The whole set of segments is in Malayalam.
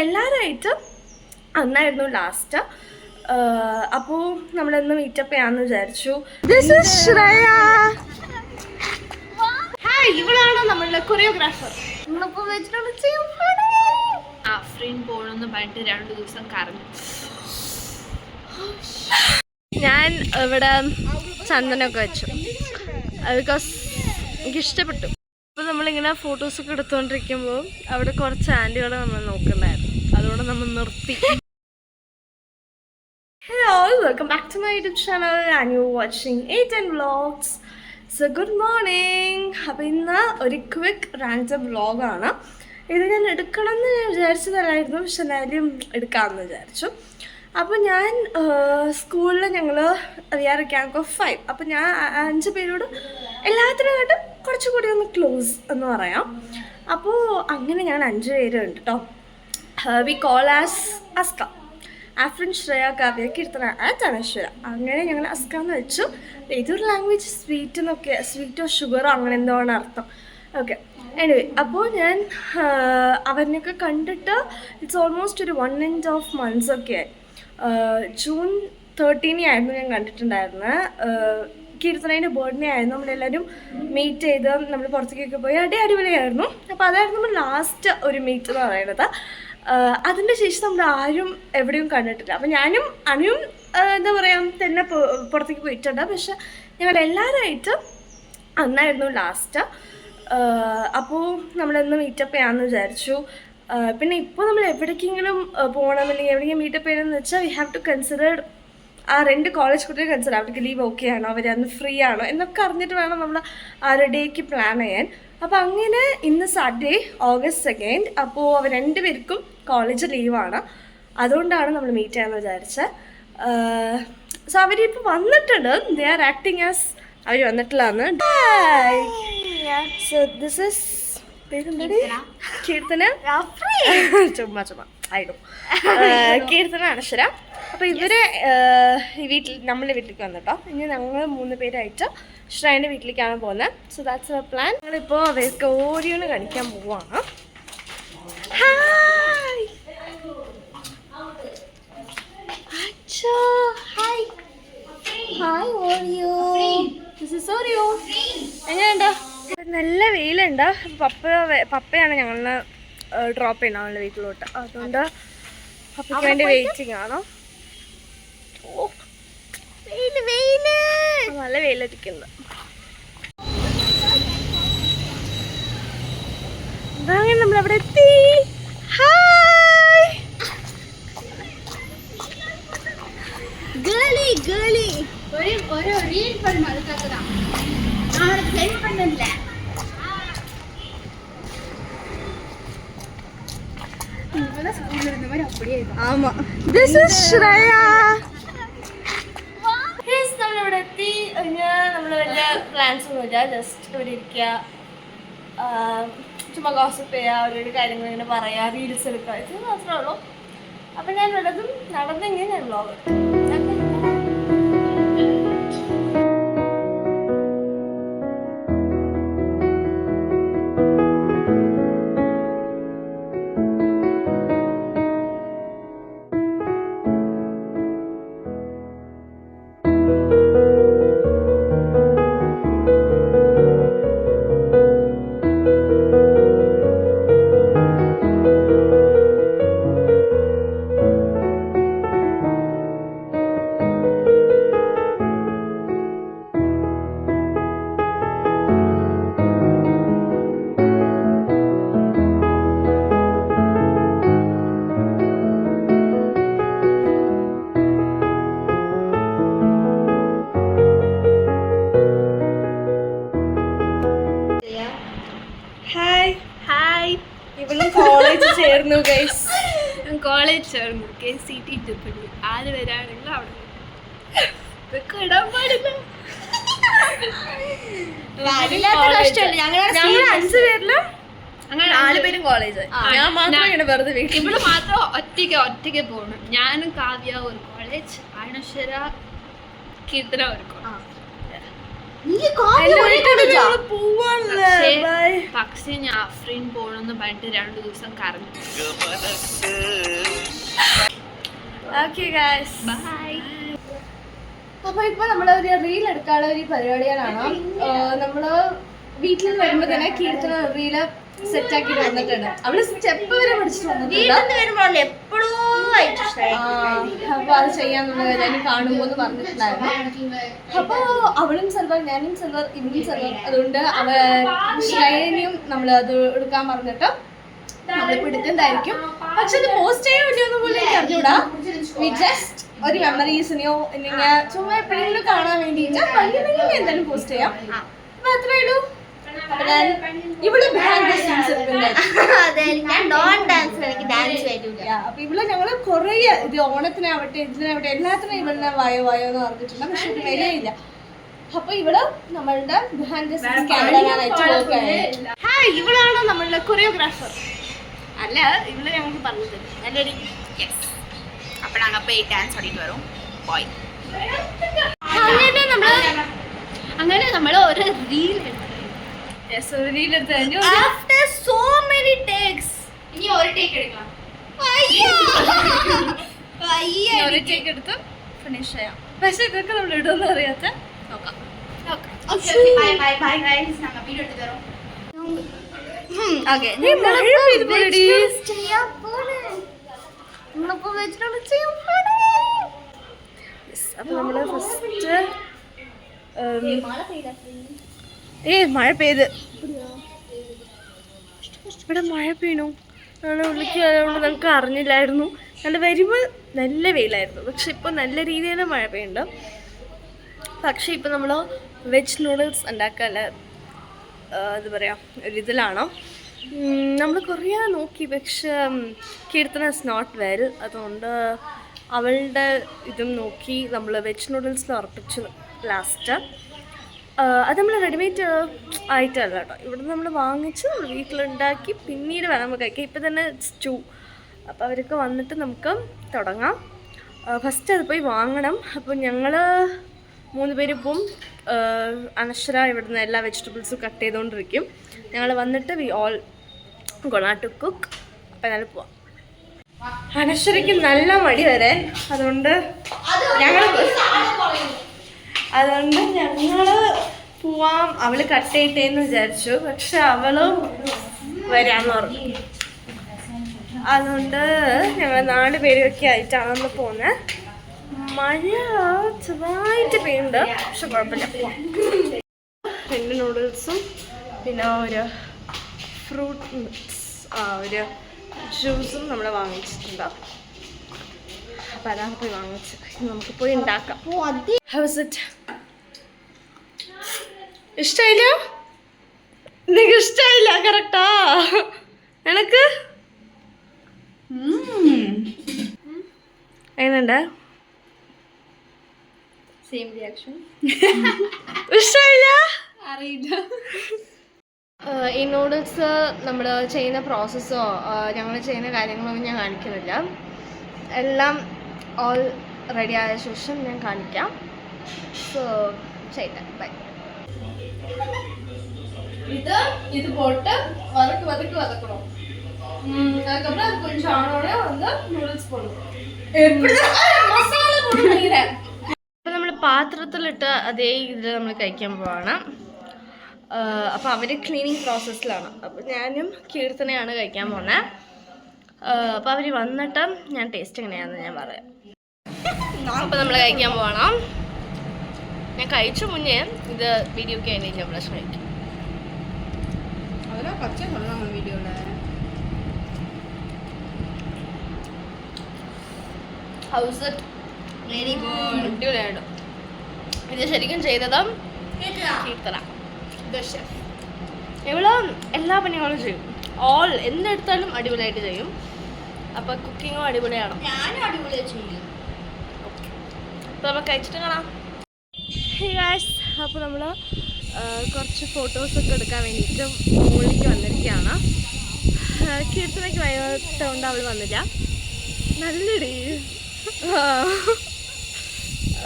എല്ലാവരുമായിട്ട് അന്നായിരുന്നു ലാസ്റ്റ്. അപ്പോൾ നമ്മളിന്ന് മീറ്റപ്പ് ചെയ്യാമെന്ന് വിചാരിച്ചു. ഇവളാണ് നമ്മളുടെ കൊറിയോഗ്രാഫർ. ആഫ്രീൻ പോണെന്ന് പറഞ്ഞിട്ട് 2 ദിവസം കറങ്ങി. ഞാൻ ഇവിടെ ചന്ദനമൊക്കെ വെച്ചു ബിക്കോസ് എനിക്കിഷ്ടപ്പെട്ടു. അപ്പോൾ നമ്മളിങ്ങനെ ഫോട്ടോസൊക്കെ എടുത്തുകൊണ്ടിരിക്കുമ്പോൾ അവിടെ കുറച്ച് ആൻറ്റികളെ നമ്മൾ നോക്കുന്നുണ്ടായിരുന്നു, അതുകൊണ്ട് നമ്മൾ നിർത്തി. Hello, welcome back to my YouTube channel and you watching 8 vlogs. So good morning. അപ്പോൾ ഇന്ന് ഒരു ക്വിക്ക് റാൻഡം വ്ളോഗാണ്. ഇത് ഞാൻ എടുക്കണമെന്ന് ഞാൻ വിചാരിച്ചതല്ലായിരുന്നു, പക്ഷെ എല്ലാവരും എടുക്കാമെന്ന് വിചാരിച്ചു. അപ്പോൾ ഞാൻ സ്കൂളിൽ ഞങ്ങൾ we are a gang of 5. അപ്പോൾ ഞാൻ 5 പേരോട് എല്ലാത്തിനായിട്ട് കുറച്ചുകൂടി ഒന്ന് ക്ലോസ് എന്ന് പറയാം. അപ്പോൾ അങ്ങനെ ഞാൻ 5 പേരുണ്ട് കേട്ടോ. We call as Aska, Afrin, Shreya, Kavya, Keerthana and Anashwara. അങ്ങനെ ഞങ്ങൾ അസ്ക എന്ന് വെച്ചു. ഏതൊരു ലാംഗ്വേജ് സ്വീറ്റ് എന്നൊക്കെ, സ്വീറ്റോ ഷുഗറോ അങ്ങനെ എന്തോ ആണ് അർത്ഥം. ഓക്കെ, എനിവേ, അപ്പോൾ ഞാൻ അവരിനൊക്കെ കണ്ടിട്ട് ഇറ്റ്സ് ഓൾമോസ്റ്റ് ഒരു 1.5 months ഒക്കെ ആയി. ജൂൺ 13 ആയിരുന്നു ഞാൻ കണ്ടിട്ടുണ്ടായിരുന്നത്. കീർത്തനേൻ്റെ ബർത്ത്ഡേ ആയിരുന്നു. നമ്മളെല്ലാവരും മീറ്റ് ചെയ്ത് നമ്മൾ പുറത്തേക്കൊക്കെ പോയി അടിപൊളിയായിരുന്നു. അപ്പോൾ അതായിരുന്നു നമ്മൾ ലാസ്റ്റ് ഒരു മീറ്റ് എന്ന് പറയുന്നത്. അതിൻ്റെ ശേഷം നമ്മൾ ആരും എവിടെയും കണ്ടിട്ടില്ല. അപ്പോൾ ഞാനും അണിയും എന്താ പറയുക തന്നെ പുറത്തേക്ക് പോയിട്ടുണ്ട്. പക്ഷെ ഞങ്ങളെല്ലാവരുമായിട്ട് അന്നായിരുന്നു ലാസ്റ്റ്. അപ്പോൾ നമ്മളിന്ന് മീറ്റപ്പ് ചെയ്യാമെന്ന് വിചാരിച്ചു. പിന്നെ ഇപ്പോൾ നമ്മൾ എവിടേക്കെങ്കിലും പോകണം അല്ലെങ്കിൽ എവിടെയെങ്കിലും മീറ്റപ്പ് ചെയ്യണമെന്ന് വെച്ചാൽ വി ഹാവ് ടു കൺസിഡർ ആ 2 കോളേജ് കുട്ടികൾ കൺസിഡർ, അവർക്ക് ലീവ് ഓക്കെ ആണോ, അവരന്ന് ഫ്രീ ആണോ എന്നൊക്കെ അറിഞ്ഞിട്ട് വേണം നമ്മൾ ആ ഒരു ഡേക്ക് പ്ലാൻ ചെയ്യാൻ. അപ്പോൾ അങ്ങനെ ഇന്ന് സാറ്റർഡേ August 2. അപ്പോൾ അവർ 2 പേർക്കും കോളേജ് ലീവാണ്. അതുകൊണ്ടാണ് നമ്മൾ മീറ്റ് ചെയ്യാമെന്ന് വിചാരിച്ചത്. സോ അവരിപ്പോൾ വന്നിട്ടുണ്ട്. ദേ ആർ ആക്ടിങ് ആസ് അവർ വന്നിട്ടില്ലാന്ന്. സോ ദിസ് ഇസ് കീർത്തന, ചുമ്മാ ആയിടും, കീർത്തന, അനശ്വര. അപ്പോൾ ഇവര് നമ്മളെ വീട്ടിലേക്ക് വന്നിട്ടോ. ഇനി ഞങ്ങൾ 3 പേരായിട്ട് ശ്രേയൻ്റെ വീട്ടിലേക്കാണ് പോകുന്നത്. So that's our plan. ഞങ്ങളിപ്പോൾ അവർക്ക് ഓരിയോണ് കാണിക്കാൻ പോവാണ്. Hi hi hi Oreo, this is Oreo. എങ്ങനെയുണ്ടോ? നല്ല വെയിലുണ്ട്. പപ്പയാണ് ഞങ്ങളെ ഡ്രോപ്പ് ചെയ്യണം അവളുടെ വീട്ടിലോട്ട്. അതുകൊണ്ട് പപ്പയ്ക്ക് വേണ്ടി വെയിറ്റിംഗ് ആണ്. ഓ വെയില് നല്ല വെയിലടിക്കുന്നത്. അങ്ങനെ നമ്മളവിടെ എത്തി. ഹായ് ഗേളി ഗേളി ഒരു റീൽ பண்ணு, அதுக்காக தான் நான் உங்களுக்கு சென்ட் பண்ணல. இவள ஸ்கூல்ல இருந்த மாதிரி அப்படியே இருக்கு. ஆமா, this is Shreya. Yes, നമ്മളിവിടെ എത്തി. നമ്മൾ വലിയ പ്ലാൻസ് ഒന്നുമില്ല, ജസ്റ്റ് ഇവിടെ ഇരിക്കുക, ചുമ്മാ ഗോസിപ്പ് ചെയ്യുക, അവരുടെ കാര്യങ്ങൾ ഇങ്ങനെ പറയുക, റീൽസ് എടുക്കുക, ഇത് മാത്രമേ ഉള്ളൂ. അപ്പം ഞാൻ വല്ലതും നടന്നെങ്കിൽ ഞാൻ വ്ളോഗ് ചേർന്നു. കോളേജ് ചേർന്നു, KCT ഇട്ടപ്പള്ളി. ആര് വരാണെങ്കിലും അവിടെ ഇടാൻ പാടില്ല. ഞങ്ങൾ 5 പേരിലും അങ്ങനെ 4 പേരും കോളേജ്. ഞാൻ മാത്രം ഇങ്ങനെ വെറുതെ ഇവിടെ മാത്രം ഒറ്റയ്ക്ക് പോകണം. ഞാനും കാവ്യ ഒരു കോളേജ്, അനശ്വര, കീർത്തന ഒരു കോളേജ്. പക്ഷെ ഞാൻ അഫ്രീൻ പോണെന്ന് പറഞ്ഞിട്ട് 2 ദിവസം കറങ്ങി. ബൈ. അപ്പൊ ഇപ്പൊ നമ്മളൊരു റീൽ എടുക്കാനുള്ള ഒരു പരിപാടികളാണ്. നമ്മള് വീട്ടിൽ നിന്ന് വരുമ്പോ തന്നെ കീർത്തന റീല് സെറ്റ് ആക്കിട്ട് വന്നിട്ടുണ്ട്. അവള് സ്റ്റെപ്പ് വരെ പഠിച്ചിട്ട് വന്നിട്ടുണ്ട്. അപ്പൊ അത് ചെയ്യാന്നുള്ള കാര്യം കാണുമ്പോ പറഞ്ഞിട്ടുണ്ടായിരുന്നു. അപ്പൊ അവളും സെൽവർ, ഞാനും സെൽവർ, ഇവനും സെൽവർ. അതുകൊണ്ട് ശ്രേയനെയും നമ്മൾ അത് എടുക്കാൻ പറഞ്ഞിട്ട് നമ്മളിപ്പോ എടുക്കുന്നതായിരിക്കും. പക്ഷെ അത് പോസ്റ്റ് ചെയ്യാൻ വേണ്ടിയൊന്നും പോലും എനിക്ക് അറിഞ്ഞൂടാ. വി ജസ്റ്റ് ഒരു മെമ്മറീസിനെയോ അല്ലെങ്കിൽ ചുമ്മാ എപ്പോഴെങ്കിലും കാണാൻ വേണ്ടിയിട്ട് പള്ളിയിൽ എന്തായാലും പോസ്റ്റ് ചെയ്യാം. അപ്പൊ അത്രേ ഉള്ളൂ. ഇവിടെ അപ്പൊ ഇവിടെ ഞങ്ങള് കൊറേ ഇത് ഓണത്തിനാവട്ടെ ഇതിനാവട്ടെ എല്ലാത്തിനും ഇവിടെ വായോ വായോ എന്ന് പറഞ്ഞിട്ടുണ്ട്. പക്ഷെ ഒരു വിലയില്ല. അപ്പൊ ഇവിടെ നമ്മളുടെ ഹായ്, ഇവളാണ് നമ്മളുടെ കൊറിയോഗ്രാഫർ. അല്ല, ഇവിടെ ഞങ്ങൾക്ക് പറഞ്ഞത് നല്ലൊരു അങ്ങനെ നമ്മൾ ഒരു reel after so many takes ഇനി ഒരു ടേക്ക് എടുക്കാം. ഒരു ടേക്ക് എടുത്ത് ഫിനിഷ് ചെയ്യാം. പക്ഷെ ഇതൊക്കെ നമ്മൾ ഇടുമെന്ന് അറിയാത്ത നോക്കാം. അപ്പൊ നമ്മള് ഫസ്റ്റ് മഴ പെയ്ത് ഇവിടെ മഴ പെയ്യണു. ഉള്ളിക്ക് അതുകൊണ്ട് നമുക്ക് അറിഞ്ഞില്ലായിരുന്നു. നല്ല വരുമ്പോൾ നല്ല വെയിലായിരുന്നു. പക്ഷെ ഇപ്പോൾ നല്ല രീതിയിൽ മഴ പെയ്യുന്നുണ്ട്. പക്ഷെ ഇപ്പം നമ്മൾ വെജ് നൂഡിൽസ് ഉണ്ടാക്കാനുള്ള എന്താ പറയുക ഒരിതിലാണ്. നമ്മൾ കുറേ നോക്കി, പക്ഷെ കീർത്തന ഇസ് നോട്ട് വെൽ. അതുകൊണ്ട് അവളുടെ ഇതും നോക്കി നമ്മൾ വെജ് നൂഡിൽസിൽ ഉറപ്പിച്ചു ലാസ്റ്റ്. അത് നമ്മൾ റെഡിമെയ്ഡ് ആയിട്ടല്ല കേട്ടോ, ഇവിടെ നമ്മൾ വാങ്ങിച്ച് നമ്മൾ വീട്ടിലുണ്ടാക്കി പിന്നീട് വേണം നമുക്ക് കഴിക്കാം. ഇപ്പം തന്നെ സ്റ്റൂ. അപ്പോൾ അവരൊക്കെ വന്നിട്ട് നമുക്ക് തുടങ്ങാം. ഫസ്റ്റ് അത് പോയി വാങ്ങണം. അപ്പോൾ ഞങ്ങൾ 3 പേര് ഇപ്പം അനശ്വര ഇവിടുന്ന് എല്ലാ വെജിറ്റബിൾസും കട്ട് ചെയ്തുകൊണ്ടിരിക്കും. ഞങ്ങൾ വന്നിട്ട് we all gonna to cook. അപ്പം ഞങ്ങൾ പോവാം. അനശ്വരയ്ക്ക് നല്ല മടി വരെ, അതുകൊണ്ട് ഞങ്ങൾ പോവാം. അവള് കട്ട് ചെയ്തേന്ന് വിചാരിച്ചു, പക്ഷെ അവളും വരാന്ന് പറഞ്ഞു. അതുകൊണ്ട് ഞങ്ങൾ 4 പേരൊക്കെ ആയിട്ടാണ് ഒന്ന് പോകുന്നത്. മഴ ചെറുതായിട്ട് പെയ്യുന്നുണ്ട്, പക്ഷെ കുഴപ്പമില്ല. 2 നൂഡിൽസും പിന്നെ ഒരു ഫ്രൂട്ട് ഒരു ജ്യൂസും നമ്മൾ വാങ്ങിച്ചിട്ടുണ്ട്. അപ്പം അതാണ് പോയി വാങ്ങിച്ചത്. നമുക്ക് പോയി ഉണ്ടാക്കാം. How's it? ഇഷ്ടമായില്ല? നിനക്ക് ഇഷ്ടമായില്ല? കറക്റ്റാ? എനക്ക് എങ്ങനെയുണ്ട്? Same reaction. ഇഷ്ടമായില്ല? അറിയില്ല. ഈ നൂഡിൽസ് നമ്മൾ ചെയ്യുന്ന പ്രോസസ്സോ ഞങ്ങൾ ചെയ്യുന്ന കാര്യങ്ങളൊന്നും ഞാൻ കാണിക്കുന്നില്ല. എല്ലാം ഓൾ റെഡി ആയ ശേഷം ഞാൻ കാണിക്കാം. സോ ചെയ്ത ബൈ. ഇത് പോട്ട് വതക്കണം. அதுக்கப்புறம் கொஞ்சம் ஆனோடனே வந்து நூடுல்ஸ் போடணும். மசாலா போடுறேன். അപ്പോൾ നമ്മൾ പാത്രത്തിലിട്ട് അതേ ഇതിൽ നമ്മൾ കഴിക്കാൻ പോവാണ്. അപ്പോൾ അവർ ക്ലീനിങ് പ്രോസസ്സിലാണ്. അപ്പോൾ ഞാനും കീർത്തനയാണ് കഴിക്കാൻ പോകുന്നത്. അപ്പോൾ അവർ വന്നിട്ട് ഞാൻ ടേസ്റ്റ് എങ്ങനെയാണെന്ന് ഞാൻ പറയാം. അപ്പോൾ നമ്മൾ കഴിക്കാൻ പോകണം. ഞാൻ കഴിച്ചു മുന്നേ ഇത് വീഡിയോക്ക് അതിൻ്റെ ഞാൻ പ്രശ്നം കഴിക്കും. House it? വെരി ഗുഡ്, അടിപൊളിയായിട്ട്. ഇത് ശരിക്കും ചെയ്തത് കീർത്തന. ഇവള് എല്ലാ പണികളും ചെയ്യും. ഓൾ എന്തെടുത്താലും അടിപൊളിയായിട്ട് ചെയ്യും. അപ്പോൾ കുക്കിങ്ങും അടിപൊളിയാണ്. ഞാനും അടിപൊളിയായി ചെയ്യും. അപ്പോൾ നമ്മൾ കഴിച്ചിട്ട് കാണാം. അപ്പോൾ നമ്മൾ കുറച്ച് ഫോട്ടോസൊക്കെ എടുക്കാൻ വേണ്ടിയിട്ട് മുകളിലേക്ക് വന്നിരിക്കുകയാണ്. കീർത്തനയ്ക്ക് വൈകിട്ടുകൊണ്ട് അവൾ വന്നില്ല. നല്ലടി.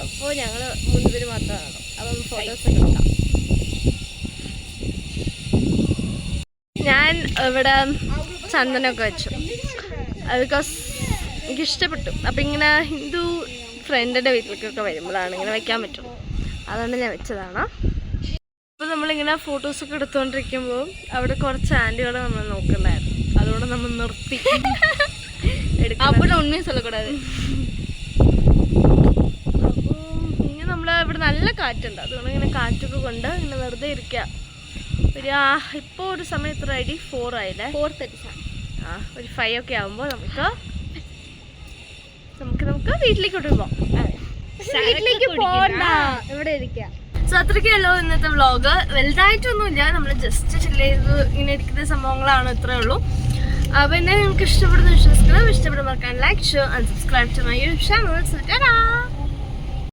അപ്പോൾ ഞങ്ങൾ 3 പേര് മാത്രമാണ്. അപ്പം ഫോട്ടോസൊക്കെ എടുക്കാം. ഞാൻ ഇവിടെ ചന്ദനമൊക്കെ വെച്ചു ബിക്കോസ് എനിക്ക് ഇഷ്ടപ്പെട്ടു. അപ്പം ഇങ്ങനെ ഹിന്ദു ഫ്രണ്ടിൻ്റെ വീട്ടിലേക്കൊക്കെ വരുമ്പോഴാണ് ഇങ്ങനെ വെക്കാൻ പറ്റുള്ളൂ, അതുകൊണ്ട് ഞാൻ വെച്ചതാണ്. അപ്പോൾ നമ്മളിങ്ങനെ ഫോട്ടോസൊക്കെ എടുത്തുകൊണ്ടിരിക്കുമ്പോൾ അവിടെ കുറച്ച് ആൻറ്റികളെ നമ്മൾ നോക്കണ്ടായിരുന്നു, അതുകൊണ്ട് നമ്മൾ നിർത്തി. അപ്പോൾ ഉണ്മയും ചൊല്ലക്കൂടാതെ. അപ്പോൾ ഇങ്ങനെ നമ്മൾ ഇവിടെ നല്ല കാറ്റുണ്ട്, അതുകൊണ്ട് ഇങ്ങനെ കാറ്റൊക്കെ കൊണ്ട് ഇങ്ങനെ വെറുതെ ഇരിക്കുക. ഇപ്പോൾ ഒരു സമയത്ത് റെഡി 4 ആയില്ലേ, 4:30. ഒരു 5 ഒക്കെ ആകുമ്പോൾ നമുക്ക് വീട്ടിലേക്ക് പോകാം. വീട്ടിലേക്ക് പോകണ്ട, ഇവിടെ ഇരിക്കാം. സോ അത്രയ്ക്കുള്ളൂ ഇന്നത്തെ വ്ളോഗ്. വലുതായിട്ടൊന്നുമില്ല, നമ്മൾ ജസ്റ്റ് ചില്ല ചെയ്ത് ഇങ്ങനെ ഇരിക്കുന്ന സംഭവങ്ങളാണ്, ഇത്രയേ ഉള്ളൂ. അപ്പോൾ എന്നെ നിങ്ങൾക്ക് ഇഷ്ടപ്പെടുന്ന വിശ്വസിക്കണം. ഇഷ്ടപ്പെടുന്ന മറക്കാൻ like, share and subscribe to my YouTube channel.